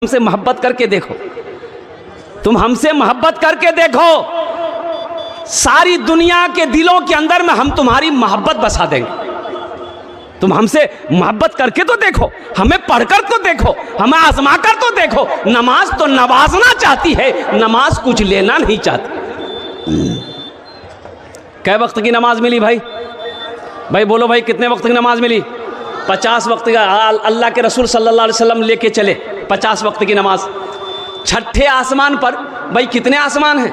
हमसे मोहब्बत करके देखो, तुम हमसे मोहब्बत करके देखो, सारी दुनिया के दिलों के अंदर में हम तुम्हारी मोहब्बत बसा देंगे। तुम हमसे मोहब्बत करके तो देखो, हमें पढ़कर तो देखो, हमें आजमा कर तो देखो। नमाज तो नवाजना चाहती है, नमाज कुछ लेना नहीं चाहती। कै वक्त की नमाज मिली भाई? भाई बोलो भाई, कितने वक्त की नमाज मिली? 50 वक्त का। अल्लाह के रसूल सल्लल्लाहु अलैहि वसल्लम लेके चले 50 वक्त की नमाज। छठे आसमान पर भाई कितने आसमान हैं?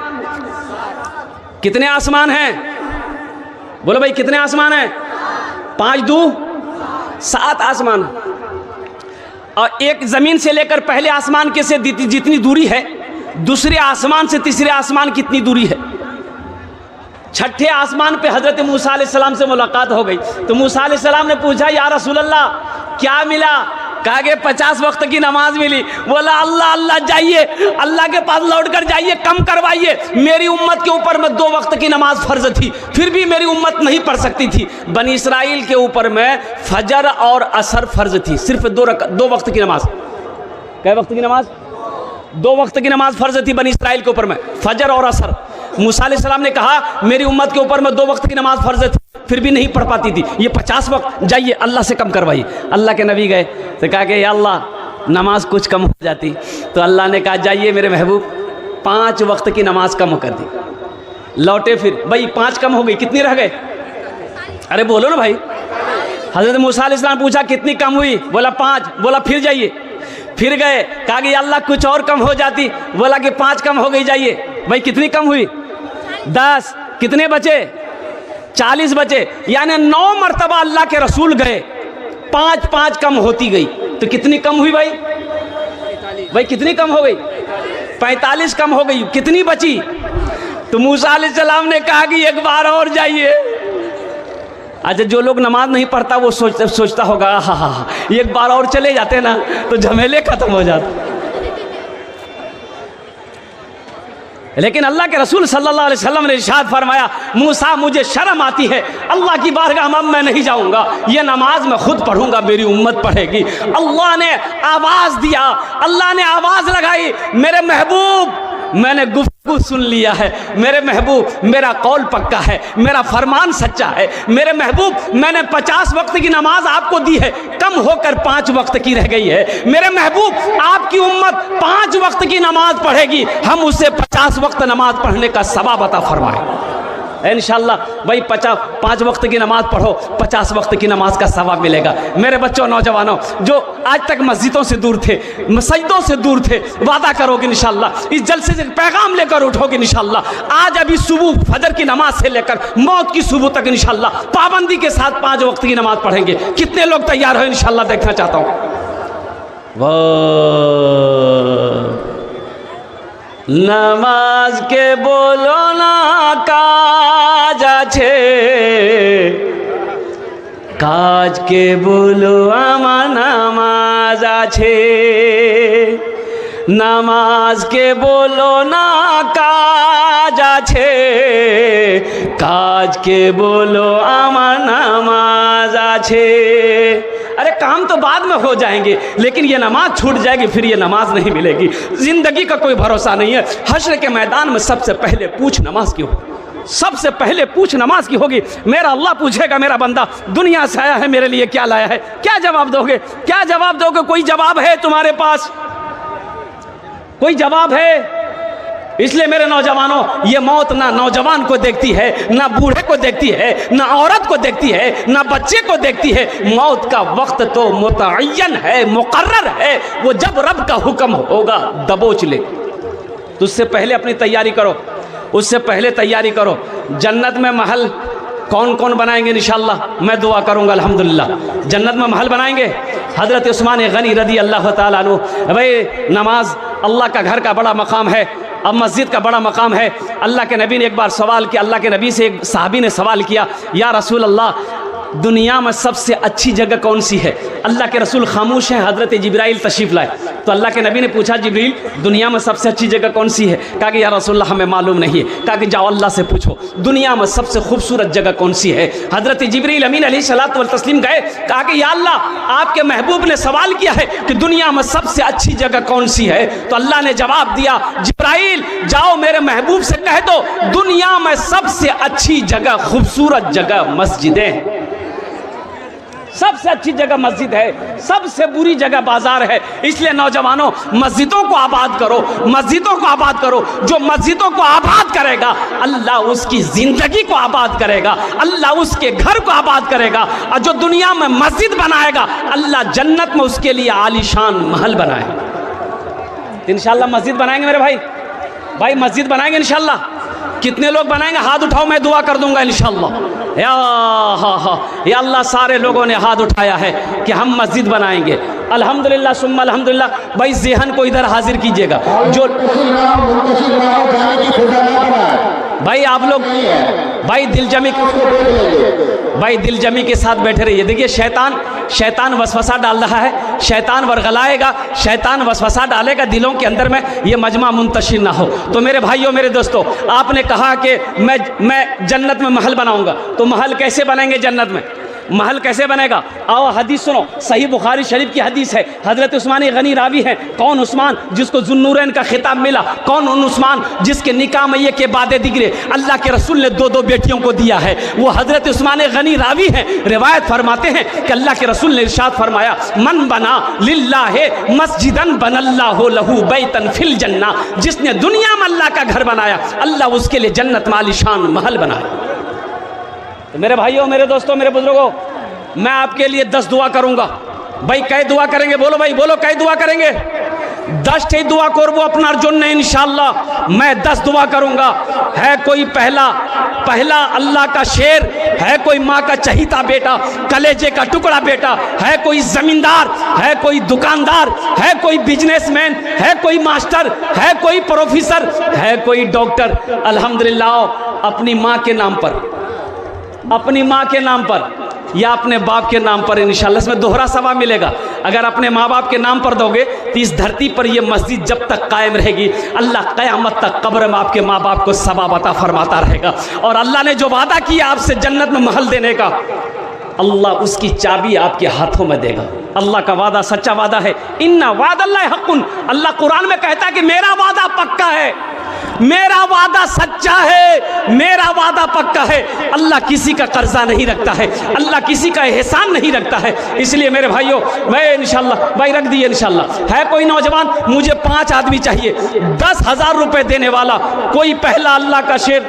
कितने आसमान हैं? बोलो भाई कितने आसमान हैं? 5 2 7 आसमान। और एक जमीन से लेकर पहले आसमान के से जितनी दूरी है, दूसरे आसमान से तीसरे आसमान कितनी दूरी है? छठे आसमान पे हजरत मूसा अलैहिस्सलाम से मुलाकात हो गई। तो मूसा अलैहिस्सलाम ने पूछा, या रसूल अल्लाह क्या मिला? कहा कि 50 वक्त की नमाज मिली। बोला अल्लाह अल्लाह जाइए, अल्लाह के पास लौट कर जाइए, कम करवाइए। मेरी उम्मत के ऊपर में 2 वक्त की नमाज फर्ज थी, फिर भी मेरी उम्मत नहीं पढ़ सकती थी। बनी इसराइल के ऊपर में फजर और असर फर्ज थी, सिर्फ 2 वक्त की नमाज। कै वक्त की नमाज? 2 वक्त की नमाज फर्ज थी बनी इसराइल के ऊपर में, फजर और असर। मूसा अलैहिस्सलाम ने कहा मेरी उम्मत के ऊपर में 2 वक्त की नमाज फर्ज थी, फिर भी नहीं पढ़ पाती थी, ये 50 वक्त, जाइए अल्लाह से कम करवाइए। अल्लाह के नबी गए तो कहा कि या अल्लाह नमाज कुछ कम हो जाती। तो अल्लाह ने कहा जाइए मेरे महबूब 5 वक्त की नमाज कम कर दी। लौटे फिर भाई 5 कम हो गई, कितनी रह गए? अरे बोलो ना भाई। हजरत मूसा अलैहिस्सलाम पूछा कितनी कम हुई? बोला 5। बोला फिर जाइए। फिर गए, कहा कि अल्लाह कुछ और कम हो जाती। बोला कि 5 कम हो गई, जाइए। भाई कितनी कम हुई? 10। कितने बचे? 40 बचे। यानी 9 मरतबा अल्लाह के रसूल गए, 5 कम होती गई। तो कितनी कम हुई भाई? भाई कितनी कम हो गई? 45 कम हो गई। कितनी बची? तो मूसा अलैहिस्सलाम ने कहा कि एक बार और जाइए। अच्छा, जो लोग नमाज नहीं पढ़ता वो सोचता होगा हाँ, एक बार और चले जाते ना तो झमेले खत्म हो जाते। लेकिन अल्लाह के रसूल सल्लल्लाहु अलैहि वसल्लम ने इरशाद फरमाया, मूसा मुझे शर्म आती है, अल्लाह की बारगाह में मैं नहीं जाऊंगा, ये नमाज मैं खुद पढ़ूंगा, मेरी उम्मत पढ़ेगी। अल्लाह ने आवाज़ दिया, अल्लाह ने आवाज़ लगाई, मेरे महबूब मैंने गुफ्तगू सुन लिया है, मेरे महबूब मेरा कौल पक्का है, मेरा फरमान सच्चा है, मेरे महबूब मैंने 50 वक्त की नमाज आपको दी है, कम होकर 5 वक्त की रह गई है। मेरे महबूब आपकी उम्मत 5 वक्त की नमाज पढ़ेगी, हम उससे 50 वक्त नमाज पढ़ने का सवाब अता फरमाए इंशाअल्लाह। भाई 5 वक्त की नमाज पढ़ो, 50 वक्त की नमाज का सवाब मिलेगा। मेरे बच्चों, नौजवानों जो आज तक मस्जिदों से दूर थे, मस्जिदों से दूर थे, वादा करोगे इंशाअल्लाह, इस जलसे से पैगाम लेकर उठोगे इंशाअल्लाह। आज अभी सुबह फजर की नमाज से लेकर मौत की सुबह तक इंशाअल्लाह पाबंदी के साथ 5 वक्त की नमाज पढ़ेंगे। कितने लोग तैयार हो इंशाअल्लाह? देखना चाहता हूँ। नामाज के बोलो ना काज आछे, काज के बोलो आमार नामाज आछे। नामाज के बोलो ना काज आछे, काज के बोलो आमार नामाज आछे। अरे काम तो बाद में हो जाएंगे, लेकिन ये नमाज छूट जाएगी, फिर ये नमाज नहीं मिलेगी। जिंदगी का कोई भरोसा नहीं है। हश्र के मैदान में सबसे पहले पूछ नमाज की होगी, सबसे पहले पूछ नमाज की होगी। मेरा अल्लाह पूछेगा, मेरा बंदा दुनिया से आया है, मेरे लिए क्या लाया है? क्या जवाब दोगे? क्या जवाब दोगे? कोई जवाब है तुम्हारे पास? कोई जवाब है? इसलिए मेरे नौजवानों, ये मौत ना नौजवान को देखती है, ना बूढ़े को देखती है, ना औरत को देखती है, ना बच्चे को देखती है। मौत का वक्त तो मुतअय्यन है, मुकर्रर है, वो जब रब का हुक्म होगा दबोच ले। तो उससे पहले अपनी तैयारी करो, उससे पहले तैयारी करो। जन्नत में महल कौन कौन बनाएंगे इंशाअल्लाह? मैं दुआ करूंगा अल्हम्दुलिल्लाह। जन्नत में महल बनाएंगे हज़रत उस्मान गनी रज़ी अल्लाह ताला अन्हु। भाई नमाज अल्लाह का घर का बड़ा मकाम है, अब मस्जिद का बड़ा मकाम है। अल्लाह के नबी ने एक बार सवाल किया, अल्लाह के नबी से एक सहाबी ने सवाल किया, या रसूल अल्लाह दुनिया में सबसे अच्छी जगह कौन सी है? अल्लाह के रसूल खामोश हैं, हज़रत जिब्राइल तशरीफ़ लाए तो अल्लाह के नबी ने पूछा, जिब्रील दुनिया में सबसे अच्छी जगह कौन सी है? कहा कि या रसूलल्लाह हमें मालूम नहीं है। कहा कि जाओ अल्लाह से पूछो दुनिया में सबसे खूबसूरत जगह कौन सी है? हज़रत जिब्रील अमीन अलैहिस्सलातु व तस्लीम गए, कहा कि या अल्लाह आपके महबूब ने सवाल किया है कि दुनिया में सबसे अच्छी जगह कौन सी है? तो अल्लाह ने जवाब दिया, जिब्राइल जाओ मेरे महबूब से कह दो दुनिया में सबसे अच्छी जगह, खूबसूरत जगह मस्जिदें हैं। सबसे अच्छी जगह मस्जिद है, सबसे बुरी जगह बाजार है। इसलिए नौजवानों मस्जिदों को आबाद करो, मस्जिदों को आबाद करो। जो मस्जिदों को आबाद करेगा अल्लाह उसकी ज़िंदगी को आबाद करेगा, अल्लाह उसके घर को आबाद करेगा। और जो दुनिया में मस्जिद बनाएगा अल्लाह जन्नत में उसके लिए आलीशान महल बनाएगा। इंशाअल्लाह मस्जिद बनाएंगे मेरे भाई मस्जिद बनाएंगे इंशाअल्लाह। कितने लोग बनाएंगे? हाथ उठाओ, मैं दुआ कर दूंगा इंशाअल्लाह। या अल्लाह सारे लोगों ने हाथ उठाया है कि हम मस्जिद बनाएंगे। अल्हम्दुलिल्लाह सुम्मा अल्हम्दुलिल्लाह। भाई ज़हन को इधर हाजिर कीजिएगा। जो भाई आप लोग भाई दिल जमी के साथ बैठे रहिए। देखिए शैतान वसवसा डाल रहा है, शैतान वरगलाएगा, शैतान वसवसा डालेगा दिलों के अंदर में, ये मजमा मुंतशिर ना हो। तो मेरे भाइयों मेरे दोस्तों, आपने कहा कि मैं जन्नत में महल बनाऊंगा, तो महल कैसे बनेंगे जन्नत में? महल कैसे बनेगा? आओ हदीस सुनो, सही बुखारी शरीफ की हदीस है। हज़रत उस्मान गनी रावी हैं। कौन उस्मान जिसको ज़ुन्नूरैन का खिताब मिला? कौन उन उस्मान जिसके निकाह में ये के बादे दिगरे अल्लाह के रसूल ने दो बेटियों को दिया है? वो हज़रत उस्मान गनी रावी हैं। रिवायत फरमाते हैं कि अल्लाह के रसूल ने इरशाद फरमाया, मन बना लिल्लाहि मस्जिदन बनल्लाहु लहू बैतन फिल जन्ना। जिसने दुनिया में अल्लाह का घर बनाया अल्लाह उसके लिए जन्नत में आलीशान महल बनाया। तो मेरे भाइयों मेरे दोस्तों मेरे बुजुर्गों, मैं आपके लिए 10 दुआ करूंगा। भाई कई दुआ करेंगे? बोलो भाई बोलो, कई दुआ करेंगे? 10 ठी दुआ करबो अपना अर्जुन ने इंशाअल्लाह। मैं 10 दुआ करूंगा। है कोई पहला अल्लाह का शेर, है कोई माँ का चहीता बेटा, कलेजे का टुकड़ा बेटा, है कोई जमींदार, है कोई दुकानदार, है कोई बिजनेसमैन, है कोई मास्टर, है कोई प्रोफेसर, है कोई डॉक्टर। अल्हम्दुलिल्लाह अपनी माँ के नाम पर, अपनी माँ के नाम पर या अपने बाप के नाम पर इंशाअल्लाह इसमें दोहरा सवाब मिलेगा। अगर अपने माँ बाप के नाम पर दोगे तो इस धरती पर ये मस्जिद जब तक कायम रहेगी अल्लाह क़यामत तक कब्र में आपके माँ बाप को सवाब अता फरमाता रहेगा। और अल्लाह ने जो वादा किया आपसे जन्नत में महल देने का, अल्लाह उसकी चाबी आपके हाथों में देगा। अल्लाह का वादा सच्चा वादा है। इन्ना वादल्लाहि हक़्क़ुन। अल्लाह कुरान में कहता है कि मेरा वादा पक्का है, मेरा वादा सच्चा है, मेरा वादा पक्का है। अल्लाह किसी का कर्जा नहीं रखता है, अल्लाह किसी का एहसान नहीं रखता है। इसलिए मेरे भाइयों मैं इंशाअल्लाह, भाई रख दिए इंशाअल्लाह। है कोई नौजवान? मुझे 5 आदमी चाहिए 10,000 रुपये देने वाला। कोई पहला अल्लाह का शेर?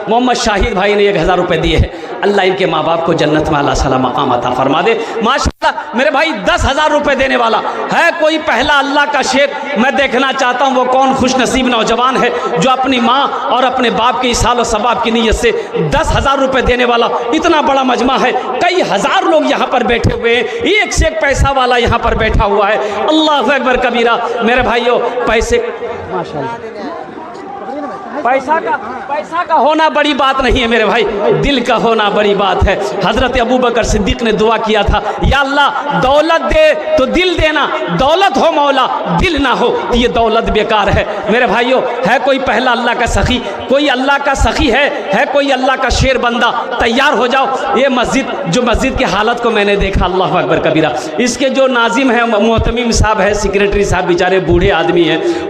मोहम्मद शाहिद भाई ने 1,000 रुपये दिए हैं। अल्लाह इनके माँ बाप को जन्नत में अल्लाह सला मकाम अता फरमा दे। माशाअल्लाह मेरे भाई 10,000 रुपये देने वाला है कोई पहला अल्लाह का शेर? मैं देखना चाहता हूँ वो कौन खुश नसीब नौजवान है जो अपनी माँ और अपने बाप के इसाल और सवाब की नीयत से 10,000 रुपये देने वाला। इतना बड़ा मजमा है, कई हज़ार लोग यहाँ पर बैठे हुए हैं, एक से एक पैसा वाला यहाँ पर बैठा हुआ है। अल्लाह अकबर कबीरा। मेरे भाइयों पैसे माशाअल्लाह पैसा का होना बड़ी बात नहीं है मेरे भाई, दिल का होना बड़ी बात है। हज़रत अबू बकर सिद्दीक ने दुआ किया था, या अल्लाह दौलत दे तो दिल देना, दौलत हो मौला दिल ना हो तो ये दौलत बेकार है। मेरे भाइयों है कोई पहला अल्लाह का सखी? कोई अल्लाह का सखी है कोई अल्लाह का शेर बंदा? तैयार हो जाओ। ये मस्जिद की हालत को मैंने देखा, अल्लाह अकबर कबीरा। इसके जो नाजिम है मोहतमीम साहब है, सेक्रेटरी साहब बेचारे बूढ़े आदमी हैं,